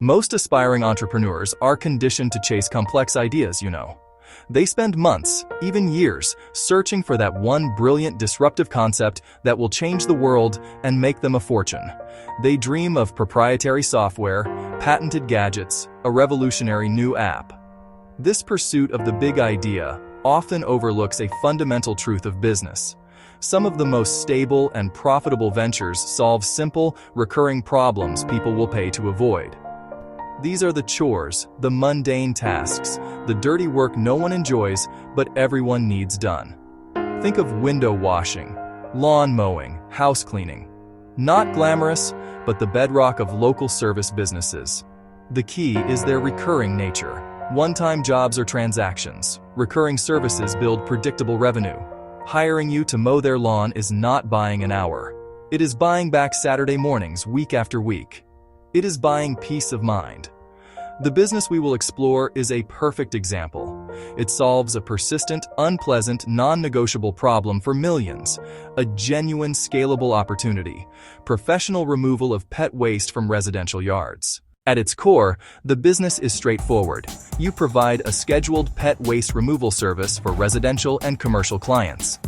Most aspiring entrepreneurs are conditioned to chase complex ideas. They spend months, even years, searching for that one brilliant disruptive concept that will change the world and make them a fortune. They dream of proprietary software, patented gadgets, a revolutionary new app. This pursuit of the big idea often overlooks a fundamental truth of business. Some of the most stable and profitable ventures solve simple, recurring problems people will pay to avoid. These are the chores, the mundane tasks, the dirty work no one enjoys, but everyone needs done. Think of window washing, lawn mowing, house cleaning. Not glamorous, but the bedrock of local service businesses. The key is their recurring nature. One-time jobs or transactions. Recurring services build predictable revenue. Hiring you to mow their lawn is not buying an hour. It is buying back Saturday mornings week after week. It is buying peace of mind. The business we will explore is a perfect example. It solves a persistent, unpleasant, non-negotiable problem for millions. A genuine, scalable opportunity. Professional removal of pet waste from residential yards. At its core, the business is straightforward. You provide a scheduled pet waste removal service for residential and commercial clients.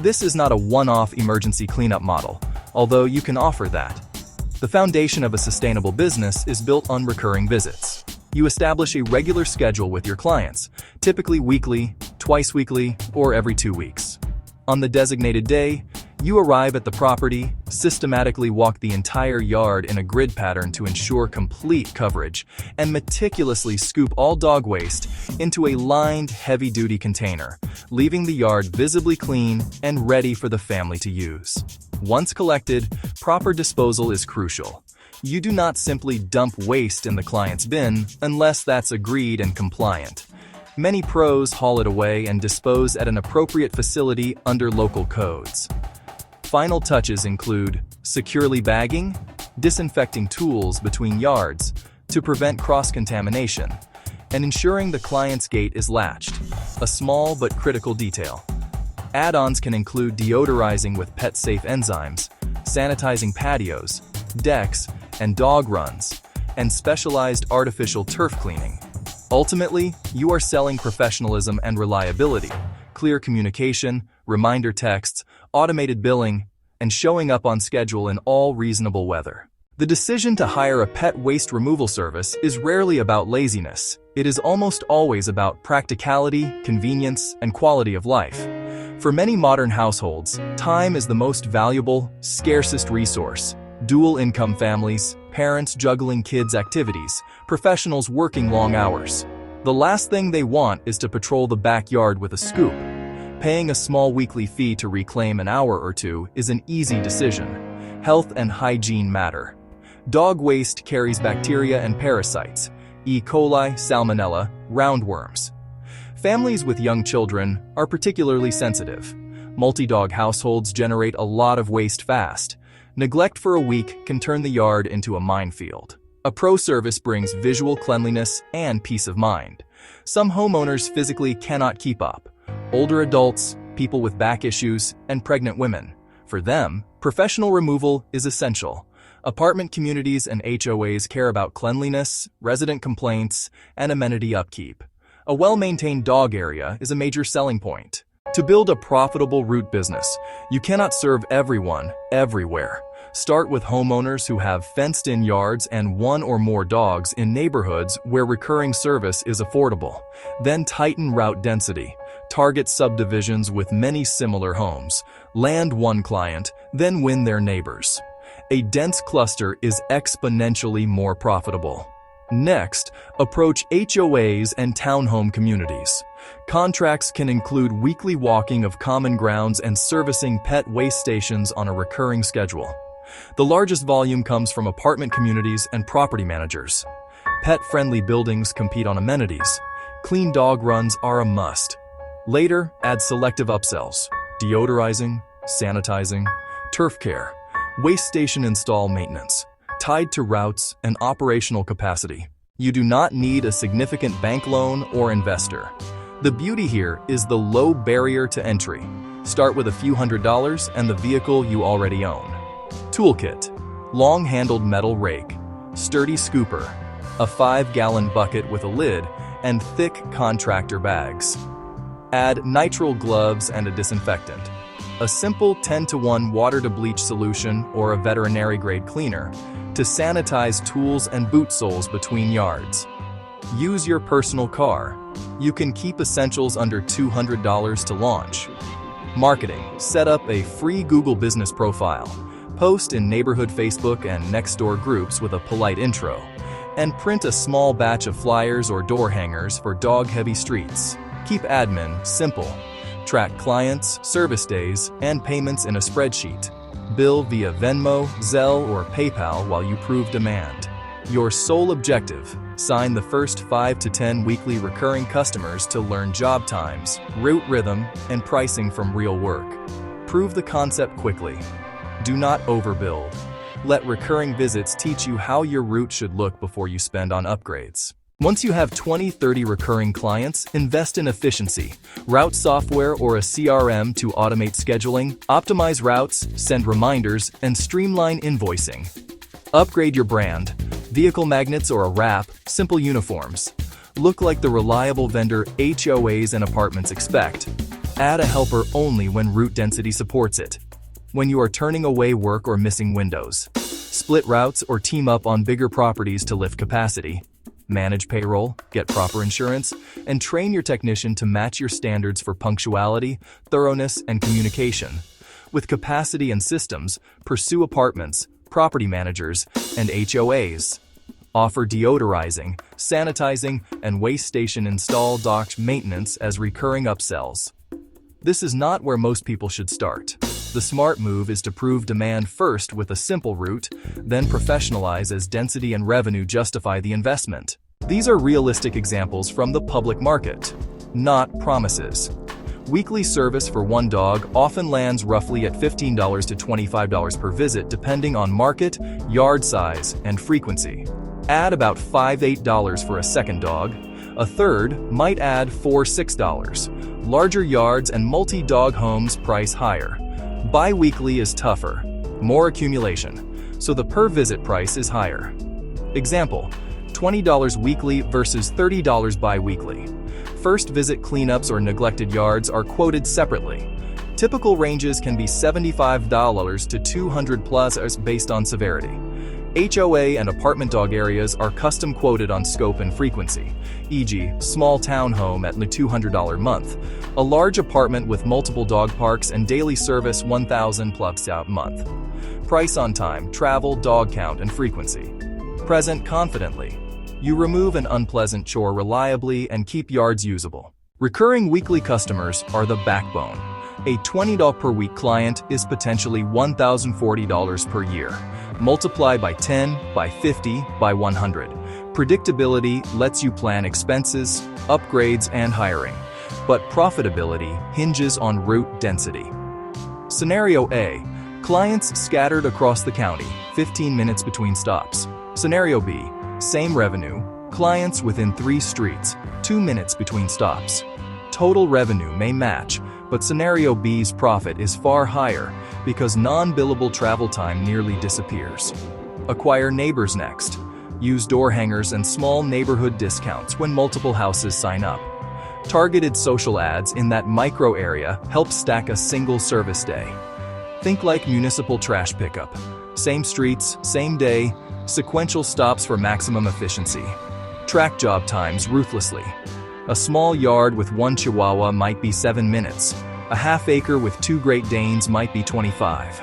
This is not a one-off emergency cleanup model, although you can offer that. The foundation of a sustainable business is built on recurring visits. You establish a regular schedule with your clients, typically weekly, twice weekly, or every 2 weeks. On the designated day, you arrive at the property, systematically walk the entire yard in a grid pattern to ensure complete coverage, and meticulously scoop all dog waste into a lined, heavy-duty container, leaving the yard visibly clean and ready for the family to use. Once collected, proper disposal is crucial. You do not simply dump waste in the client's bin unless that's agreed and compliant. Many pros haul it away and dispose at an appropriate facility under local codes. Final touches include securely bagging, disinfecting tools between yards to prevent cross-contamination, and ensuring the client's gate is latched, a small but critical detail. Add-ons can include deodorizing with pet-safe enzymes, sanitizing patios, decks, and dog runs, and specialized artificial turf cleaning. Ultimately, you are selling professionalism and reliability, clear communication, reminder texts, automated billing, and showing up on schedule in all reasonable weather. The decision to hire a pet waste removal service is rarely about laziness. It is almost always about practicality, convenience, and quality of life. For many modern households, time is the most valuable, scarcest resource. Dual-income families, parents juggling kids' activities, professionals working long hours. The last thing they want is to patrol the backyard with a scoop. Paying a small weekly fee to reclaim an hour or two is an easy decision. Health and hygiene matter. Dog waste carries bacteria and parasites, E. coli, salmonella, roundworms. Families with young children are particularly sensitive. Multi-dog households generate a lot of waste fast. Neglect for a week can turn the yard into a minefield. A pro service brings visual cleanliness and peace of mind. Some homeowners physically cannot keep up. Older adults, people with back issues, and pregnant women. For them, professional removal is essential. Apartment communities and HOAs care about cleanliness, resident complaints, and amenity upkeep. A well-maintained dog area is a major selling point. To build a profitable root business, you cannot serve everyone, everywhere. Start with homeowners who have fenced-in yards and one or more dogs in neighborhoods where recurring service is affordable. Then tighten route density. Target subdivisions with many similar homes. Land one client, then win their neighbors. A dense cluster is exponentially more profitable. Next, approach HOAs and townhome communities. Contracts can include weekly walking of common grounds and servicing pet waste stations on a recurring schedule. The largest volume comes from apartment communities and property managers. Pet-friendly buildings compete on amenities. Clean dog runs are a must. Later, add selective upsells, deodorizing, sanitizing, turf care, waste station install maintenance, tied to routes and operational capacity. You do not need a significant bank loan or investor. The beauty here is the low barrier to entry. Start with a few $100s and the vehicle you already own. Toolkit: long-handled metal rake, sturdy scooper, a 5-gallon bucket with a lid, and thick contractor bags. Add nitrile gloves and a disinfectant. A simple 10-to-1 water-to-bleach solution or a veterinary-grade cleaner to sanitize tools and boot soles between yards. Use your personal car. You can keep essentials under $200 to launch. Marketing. Set up a free Google business profile. Post in neighborhood Facebook and Nextdoor groups with a polite intro. And print a small batch of flyers or door hangers for dog-heavy streets. Keep admin simple. Track clients, service days, and payments in a spreadsheet. Bill via Venmo, Zelle, or PayPal while you prove demand. Your sole objective: sign the first 5 to 10 weekly recurring customers to learn job times, route rhythm, and pricing from real work. Prove the concept quickly. Do not overbuild. Let recurring visits teach you how your route should look before you spend on upgrades. Once you have 20-30 recurring clients, invest in efficiency. Route software or a CRM to automate scheduling, optimize routes, send reminders, and streamline invoicing. Upgrade your brand. Vehicle magnets or a wrap, simple uniforms. Look like the reliable vendor HOAs and apartments expect. Add a helper only when route density supports it. When you are turning away work or missing windows. Split routes or team up on bigger properties to lift capacity. Manage payroll, get proper insurance, and train your technician to match your standards for punctuality, thoroughness, and communication. With capacity and systems, pursue apartments, property managers, and HOAs. Offer deodorizing, sanitizing, and waste station install dock maintenance as recurring upsells. This is not where most people should start. The smart move is to prove demand first with a simple route, then professionalize as density and revenue justify the investment. These are realistic examples from the public market, not promises. Weekly service for one dog often lands roughly at $15 to $25 per visit depending on market, yard size, and frequency. Add about $5–8 for a second dog. A third might add $4–6. Larger yards and multi-dog homes price higher. Bi-weekly is tougher, more accumulation, so the per-visit price is higher. Example, $20 weekly versus $30 bi-weekly. First visit cleanups or neglected yards are quoted separately. Typical ranges can be $75 to $200+ based on severity. HOA and apartment dog areas are custom quoted on scope and frequency, e.g., small townhome at $200 a month, a large apartment with multiple dog parks and daily service $1,000+ a month. Price on time, travel, dog count, and frequency. Present confidently. You remove an unpleasant chore reliably and keep yards usable. Recurring weekly customers are the backbone. A $20 per week client is potentially $1,040 per year. Multiply by 10, by 50, by 100. Predictability lets you plan expenses, upgrades, and hiring. But profitability hinges on route density. Scenario A. Clients scattered across the county, 15 minutes between stops. Scenario B. Same revenue, clients within 3 streets, 2 minutes between stops. Total revenue may match, but Scenario B's profit is far higher because non-billable travel time nearly disappears. Acquire neighbors next. Use door hangers and small neighborhood discounts when multiple houses sign up. Targeted social ads in that micro area help stack a single service day. Think like municipal trash pickup. Same streets, same day, sequential stops for maximum efficiency. Track job times ruthlessly. A small yard with 1 Chihuahua might be 7 minutes. A half acre with 2 Great Danes might be 25.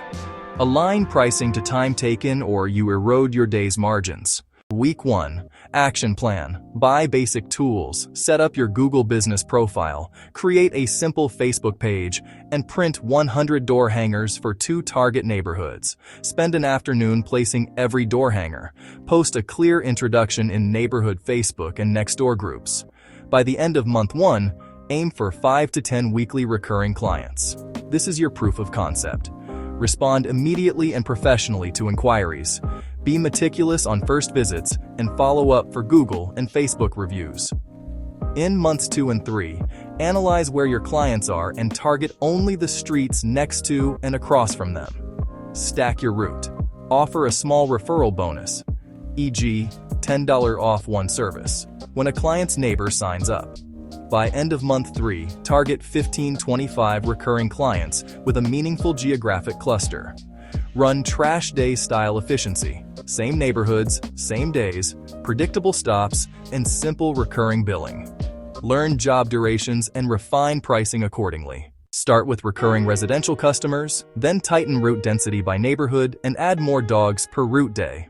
Align pricing to time taken or you erode your day's margins. Week 1. Action plan. Buy basic tools, set up your Google business profile, create a simple Facebook page, and print 100 door hangers for 2 target neighborhoods. Spend an afternoon placing every door hanger. Post a clear introduction in neighborhood Facebook and Nextdoor groups. By the end of month 1, aim for 5 to 10 weekly recurring clients. This is your proof of concept. Respond immediately and professionally to inquiries. Be meticulous on first visits and follow up for Google and Facebook reviews. In months 2 and 3, analyze where your clients are and target only the streets next to and across from them. Stack your route. Offer a small referral bonus. e.g., $10 off one service, when a client's neighbor signs up. By end of month 3, target 15-25 recurring clients with a meaningful geographic cluster. Run trash day style efficiency, same neighborhoods, same days, predictable stops, and simple recurring billing. Learn job durations and refine pricing accordingly. Start with recurring residential customers, then tighten route density by neighborhood and add more dogs per route day.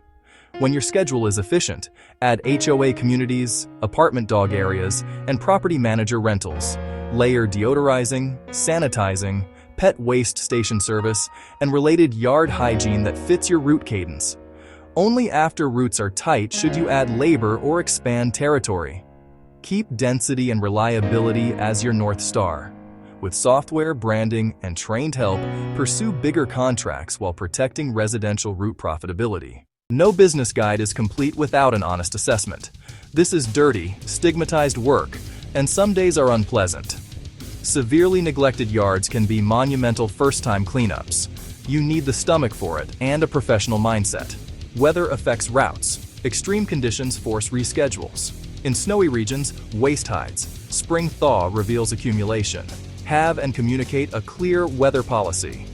When your schedule is efficient, add HOA communities, apartment dog areas, and property manager rentals. Layer deodorizing, sanitizing, pet waste station service, and related yard hygiene that fits your route cadence. Only after routes are tight should you add labor or expand territory. Keep density and reliability as your North Star. With software, branding, and trained help, pursue bigger contracts while protecting residential route profitability. No business guide is complete without an honest assessment. This is dirty, stigmatized work, and some days are unpleasant. Severely neglected yards can be monumental first-time cleanups. You need the stomach for it and a professional mindset. Weather affects routes. Extreme conditions force reschedules. In snowy regions, waste hides. Spring thaw reveals accumulation. Have and communicate a clear weather policy.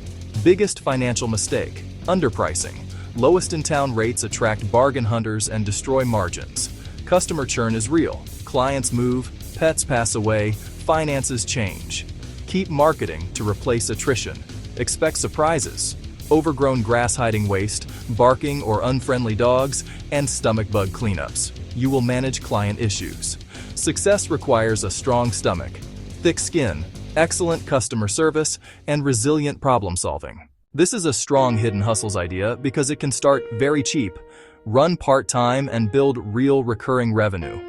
Biggest financial mistake: underpricing. Lowest in town rates attract bargain hunters and destroy margins. Customer churn is real. Clients move, pets pass away, finances change. Keep marketing to replace attrition. Expect surprises: overgrown grass-hiding waste, barking or unfriendly dogs, and stomach bug cleanups. You will manage client issues. Success requires a strong stomach, thick skin, excellent customer service, and resilient problem solving. This is a strong hidden hustles idea because it can start very cheap, run part-time, and build real recurring revenue.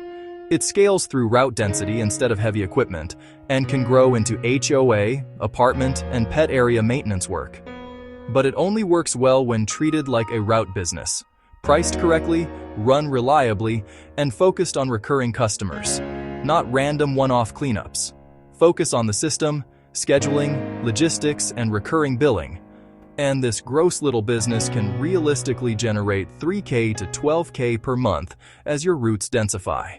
It scales through route density instead of heavy equipment and can grow into HOA, apartment, and pet area maintenance work. But it only works well when treated like a route business, priced correctly, run reliably, and focused on recurring customers, not random one-off cleanups. Focus on the system, scheduling, logistics, and recurring billing. And this gross little business can realistically generate $3K to $12K per month as your routes densify.